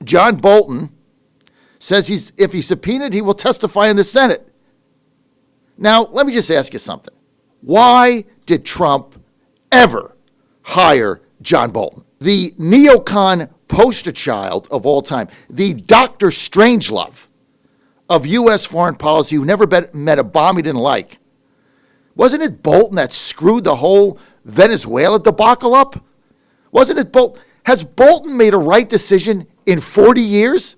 John Bolton says if he's subpoenaed, he will testify in the Senate. Now, let me just ask you something. Why did Trump ever hire John Bolton? The neocon poster child of all time, the Dr. Strangelove of U.S. foreign policy who never met a bomb he didn't like. Wasn't it Bolton that screwed the whole Venezuela debacle up? Wasn't it Bolton? Has Bolton made a right decision in 40 years?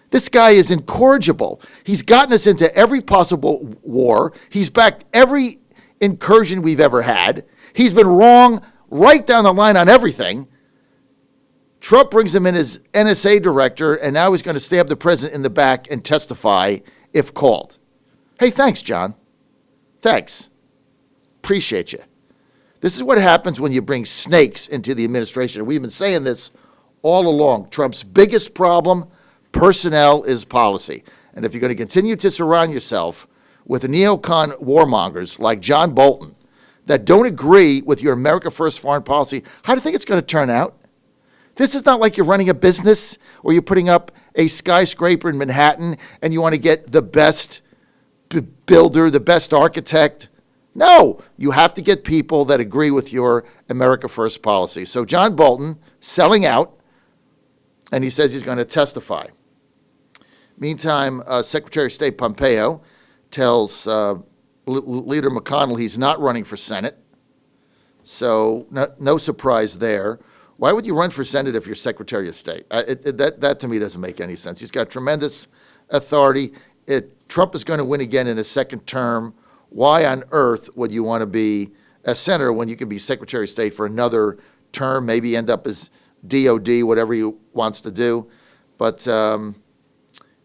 This guy is incorrigible. He's gotten us into every possible war. He's backed every incursion we've ever had. He's been wrong right down the line on everything. Trump brings him in as NSA director, and now he's going to stab the president in the back and testify if called. Hey, thanks, John. Thanks. Appreciate you. This is what happens when you bring snakes into the administration. We've been saying this all along. Trump's biggest problem, personnel, is policy. And if you're going to continue to surround yourself with neocon warmongers like John Bolton that don't agree with your America First foreign policy, how do you think it's going to turn out? This is not like you're running a business or you're putting up a skyscraper in Manhattan and you want to get the best builder, the best architect. No, you have to get people that agree with your America First policy. So John Bolton selling out, and he says he's going to testify. Meantime, Secretary of State Pompeo tells Leader McConnell he's not running for Senate. So no surprise there. Why would you run for Senate if you're Secretary of State? That to me doesn't make any sense. He's got tremendous authority. Trump is going to win again in his second term. Why on earth would you want to be a senator when you can be Secretary of State for another term, maybe end up as DOD, whatever he wants to do? But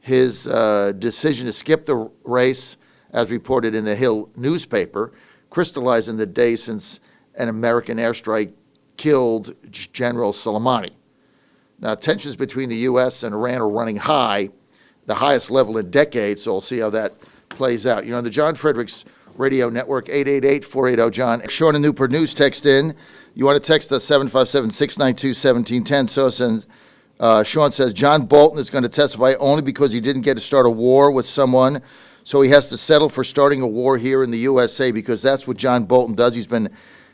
his decision to skip the race, as reported in the Hill newspaper, crystallized in the day since an American airstrike killed General Soleimani. Now, tensions between the U.S. and Iran are running high, the highest level in decades, so we'll see how that plays out. You're on the John Fredericks Radio Network, 888-480-JOHN. Sean in Newport News, text in. You want to text us, 757-692-1710. Sean says, John Bolton is going to testify only because he didn't get to start a war with someone, so he has to settle for starting a war here in the USA because that's what John Bolton does. He's been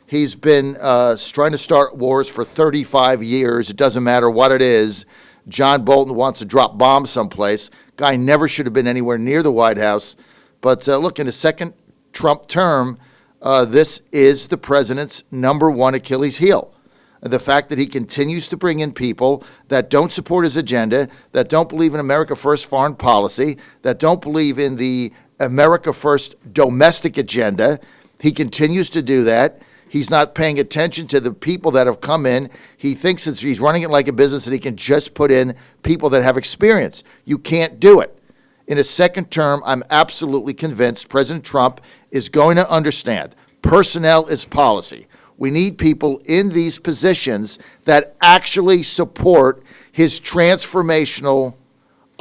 trying to start wars for 35 years. It doesn't matter what it is. John Bolton wants to drop bombs someplace. Guy never should have been anywhere near the White House. But look, in his second Trump term, this is the president's number one Achilles heel. The fact that he continues to bring in people that don't support his agenda, that don't believe in America First foreign policy, that don't believe in the America First domestic agenda. He continues to do that. He's not paying attention to the people that have come in. He thinks he's running it like a business and he can just put in people that have experience. You can't do it. In his second term, I'm absolutely convinced President Trump is going to understand personnel is policy. We need people in these positions that actually support his transformational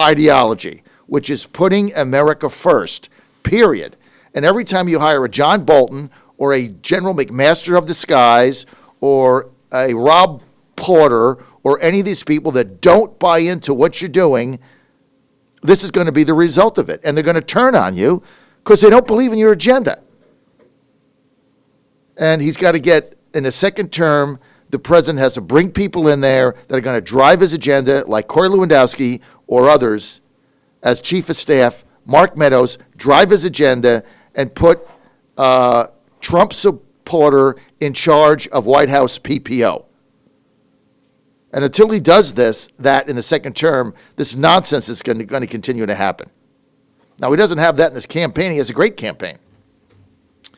ideology, which is putting America first, period. And every time you hire a John Bolton or a General McMaster of Disguise or a Rob Porter or any of these people that don't buy into what you're doing, this is going to be the result of it. And they're going to turn on you because they don't believe in your agenda. And he's got to get, in a second term, the president has to bring people in there that are going to drive his agenda, like Corey Lewandowski or others, as chief of staff, Mark Meadows, drive his agenda and put Trump supporter in charge of White House PPO. And until he does that in the second term, this nonsense is going to continue to happen. Now, he doesn't have that in his campaign. He has a great campaign.